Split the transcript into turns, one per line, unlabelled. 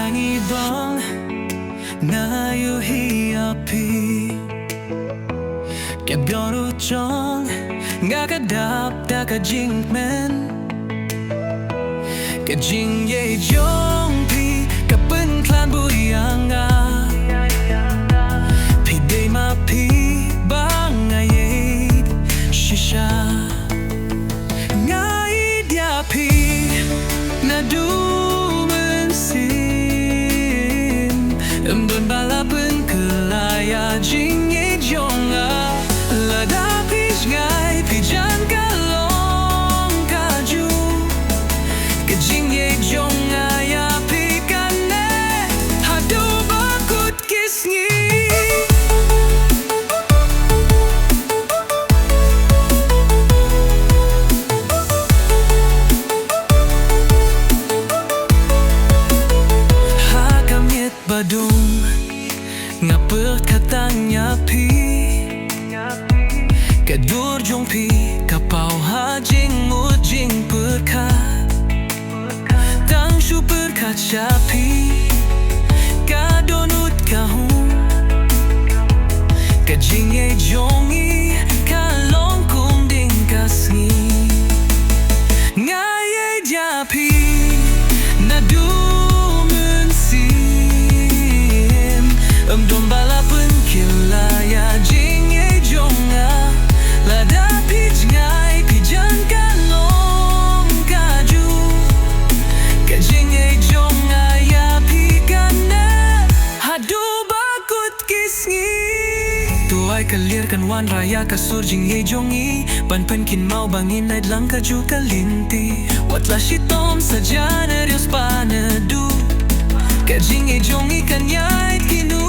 Yangi bang ngayu hiapi Ke bioru chong nga kadap da ka jing men Ke jing ye jong pi ka pen klan bu yang nga Pi de ma pi bang ngaye shisha Ngai dia pi na du Don balapan kelaya jing ye jonga Lada pij ngai pijan kalong kaju Ke jing ye jonga ya pikane Hadu bakut kisngi Hakamit badung Ngapet katanya pi Kadur jong pi Kapau hajing mujing perkat Tang shu perkat syapi Kadonut kahung Kajing ye jongi Kalong kunding kasngi Ngaye japi Nadu Don balapan kilaya jing ye jonga Lada pij ngai pijan kalong kaju Ka jing ye jonga ya pikane Hadu bakut kisngi Tuai kalirkan wan raya kasur jing ye jongi Ban penkin mau bangin naid lang kaju kalinti Watla shitom saja nerios panadu Ka jing ye jongi kan yait kinu